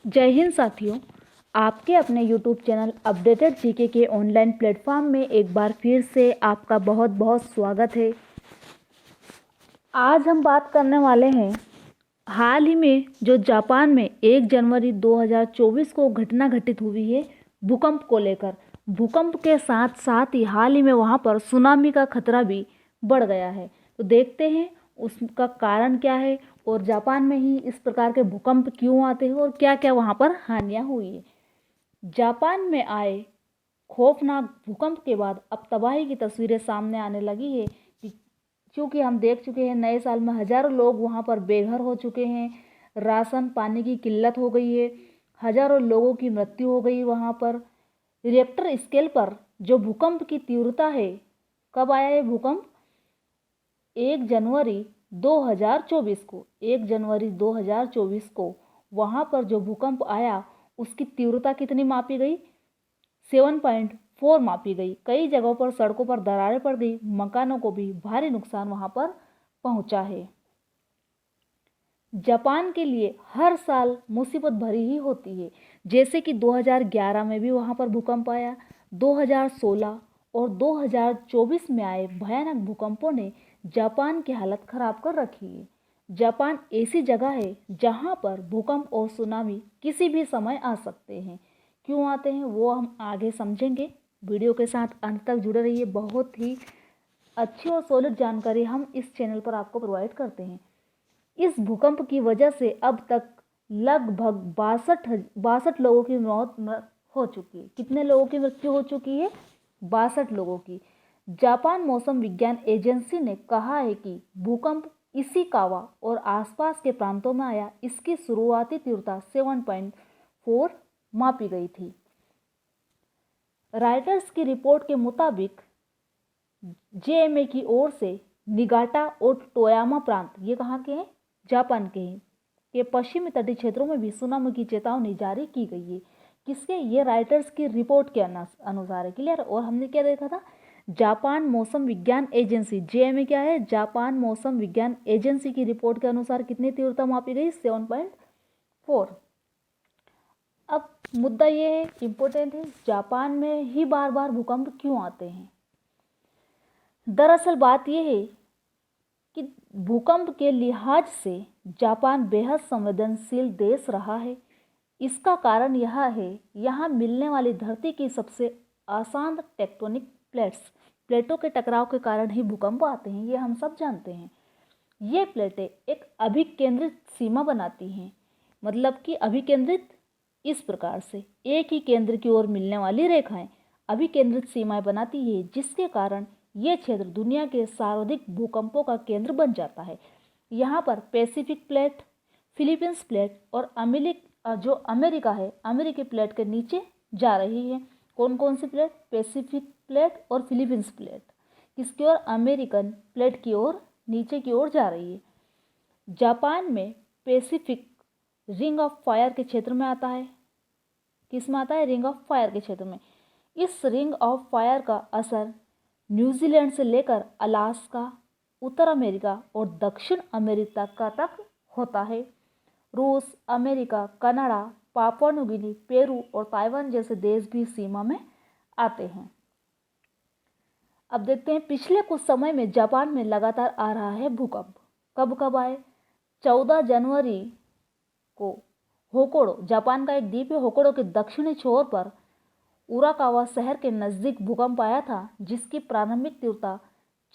जय हिंद साथियों, आपके अपने YouTube चैनल अपडेटेड जीके के ऑनलाइन प्लेटफॉर्म में एक बार फिर से आपका बहुत बहुत स्वागत है। आज हम बात करने वाले हैं हाल ही में जो जापान में 1 जनवरी 2024 को घटना घटित हुई है भूकंप को लेकर। भूकंप के साथ साथ ही हाल ही में वहाँ पर सुनामी का खतरा भी बढ़ गया है। तो देखते हैं उसका कारण क्या है और जापान में ही इस प्रकार के भूकंप क्यों आते हैं और क्या क्या वहाँ पर हानियाँ हुई है। जापान में आए खौफनाक भूकंप के बाद अब तबाही की तस्वीरें सामने आने लगी है क्योंकि हम देख चुके हैं नए साल में हजारों लोग वहाँ पर बेघर हो चुके हैं, राशन पानी की किल्लत हो गई है, हजारों लोगों की मृत्यु हो गई वहाँ पर। रिएक्टर स्केल पर जो भूकंप की तीव्रता है, कब आया है भूकंप? 1 जनवरी 2024 को 1 जनवरी 2024 को वहाँ पर जो भूकंप आया उसकी तीव्रता कितनी मापी गई? 7.4 मापी गई। कई जगहों पर सड़कों पर दरारें पड़ गई, मकानों को भी भारी नुकसान वहां पर पहुंचा है। जापान के लिए हर साल मुसीबत भरी ही होती है, जैसे कि 2011 में भी वहां पर भूकंप आया, 2016 और 2024 में आए भयानक भूकंपों ने जापान की हालत खराब कर रखी है। जापान ऐसी जगह है जहां पर भूकंप और सुनामी किसी भी समय आ सकते हैं। क्यों आते हैं वो हम आगे समझेंगे। वीडियो के साथ अंत तक जुड़े रहिए। बहुत ही अच्छी और सॉलिड जानकारी हम इस चैनल पर आपको प्रोवाइड करते हैं। इस भूकंप की वजह से अब तक लगभग 62 लोगों की मौत हो चुकी है। कितने लोगों की मृत्यु हो चुकी है? 62 लोगों की। जापान मौसम विज्ञान एजेंसी ने कहा है कि भूकंप इशिकावा और आसपास के प्रांतों में आया। इसकी शुरुआती तीव्रता 7.4 मापी गई थी। राइटर्स की रिपोर्ट के मुताबिक जेएमए की ओर से निगाटा और टोयामा प्रांत, ये कहाँ के हैं? जापान के हैं, के पश्चिमी तटीय क्षेत्रों में भी सुनामी की चेतावनी जारी की गई है। किसके? ये राइटर्स की रिपोर्ट के अनुसार है। क्लियर? और हमने क्या देखा था? जापान मौसम विज्ञान एजेंसी, जेएमए क्या है? जापान मौसम विज्ञान एजेंसी की रिपोर्ट के अनुसार कितनी तीव्रता मापी गई? 7.4। अब मुद्दा ये है, इम्पोर्टेंट है, जापान में ही बार बार भूकंप क्यों आते हैं? दरअसल बात यह है कि भूकंप के लिहाज से जापान बेहद संवेदनशील देश रहा है। इसका कारण यह है, यहाँ मिलने वाली धरती की सबसे आसान टेक्टोनिक प्लेटों के टकराव के कारण ही भूकंप आते हैं। ये हम सब जानते हैं। ये प्लेटें एक अभिकेंद्रित सीमा बनाती हैं, मतलब कि अभिकेंद्रित इस प्रकार से एक ही केंद्र की ओर मिलने वाली रेखाएं अभिकेंद्रित सीमाएं बनाती है, जिसके कारण ये क्षेत्र दुनिया के सर्वाधिक भूकंपों का केंद्र बन जाता है। यहाँ पर पैसिफिक प्लेट, फिलीपींस प्लेट और जो अमेरिका है, अमेरिकी प्लेट के नीचे जा रही है। कौन कौन सी प्लेट? पैसिफिक प्लेट और फिलीपींस प्लेट किसकी ओर? अमेरिकन प्लेट की ओर, नीचे की ओर जा रही है। जापान में पैसिफिक रिंग ऑफ फायर के क्षेत्र में आता है। किस में आता है? रिंग ऑफ फायर के क्षेत्र में। इस रिंग ऑफ फायर का असर न्यूजीलैंड से लेकर अलास्का, उत्तर अमेरिका और दक्षिण अमेरिका तक होता है। रूस, America, Canada, Papua New Guinea, Peru और ताइवान जैसे देश भी सीमा में आते हैं। अब देखते हैं, पिछले कुछ समय में जापान में लगातार आ रहा है भूकंप। कब कब आए? 14 जनवरी को होकोडो, जापान का एक द्वीप है, होकोडो के दक्षिणी छोर पर उराकावा शहर के नज़दीक भूकंप आया था, जिसकी प्रारंभिक तीव्रता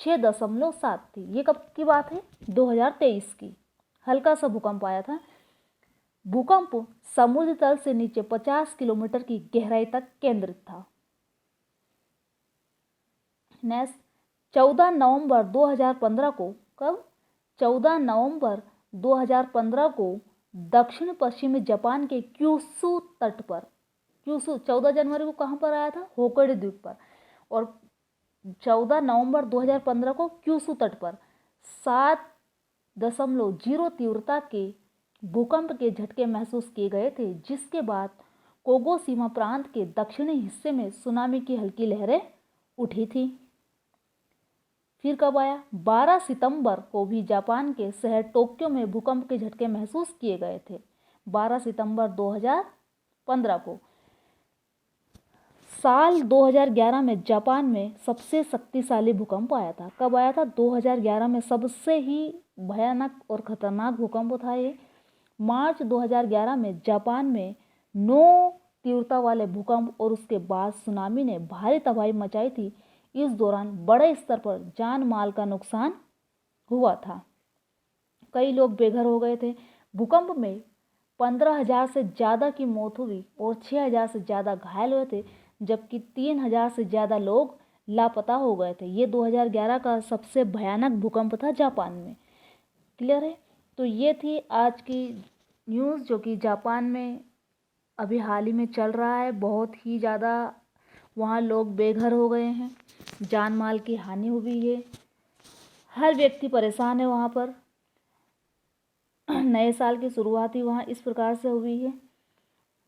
6.7 थी। ये कब की बात है? 2023 की। हल्का सा भूकंप आया था। भूकंप समुद्र तल से नीचे 50 किलोमीटर की गहराई तक केंद्रित था। नेक्स्ट, 14 नवंबर 2015 को, कब? 14 नवंबर 2015 को दक्षिण पश्चिमी जापान के क्यूशू तट पर, क्यूशू 14 जनवरी को कहाँ पर आया था? होकोडो द्वीप पर। और 14 नवंबर 2015 को क्यूशू तट पर 7.0 तीव्रता के भूकंप के झटके महसूस किए गए थे, जिसके बाद कोगोशीमा प्रांत के दक्षिणी हिस्से में सुनामी की हल्की लहरें उठी थी। फिर कब आया? 12 सितंबर को भी जापान के शहर टोक्यो में भूकंप के झटके महसूस किए गए थे। 12 सितंबर 2015 को। साल 2011 में जापान में सबसे शक्तिशाली भूकंप आया था। कब आया था? 2011 में सबसे ही भयानक और खतरनाक भूकंप था ये। मार्च 2011 में जापान में 9 तीव्रता वाले भूकंप और उसके बाद सुनामी ने भारी तबाही मचाई थी। इस दौरान बड़े स्तर पर जान माल का नुकसान हुआ था। कई लोग बेघर हो गए थे। भूकंप में 15,000 से ज़्यादा की मौत हुई और 6,000 से ज़्यादा घायल हुए थे, जबकि 3,000 से ज़्यादा लोग लापता हो गए थे। ये 2011 का सबसे भयानक भूकंप था जापान में। क्लियर है? तो ये थी आज की न्यूज़ जो कि जापान में अभी हाल ही में चल रहा है। बहुत ही ज़्यादा वहाँ लोग बेघर हो गए हैं, जान माल की हानि हुई है, हर व्यक्ति परेशान है वहाँ पर। नए साल की शुरुआत ही वहाँ इस प्रकार से हुई है।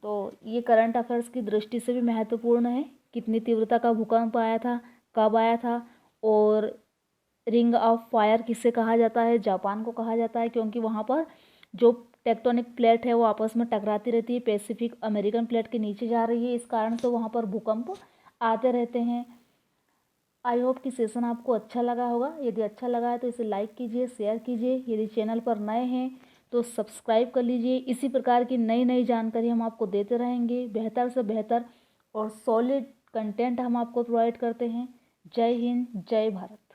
तो ये करंट अफेयर्स की दृष्टि से भी महत्वपूर्ण है। कितनी तीव्रता का भूकंप आया था, कब आया था, और रिंग ऑफ फायर किसे कहा जाता है? जापान को कहा जाता है, क्योंकि वहाँ पर जो टेक्टोनिक प्लेट है वो आपस में टकराती रहती है, पैसिफिक अमेरिकन प्लेट के नीचे जा रही है, इस कारण से वहाँ पर भूकंप आते रहते हैं। आई होप कि सेशन आपको अच्छा लगा होगा। यदि अच्छा लगा है तो इसे लाइक कीजिए, शेयर कीजिए। यदि चैनल पर नए हैं तो सब्सक्राइब कर लीजिए। इसी प्रकार की नई नई जानकारी हम आपको देते रहेंगे। बेहतर से बेहतर और सॉलिड कंटेंट हम आपको प्रोवाइड करते हैं। जय हिंद, जय भारत।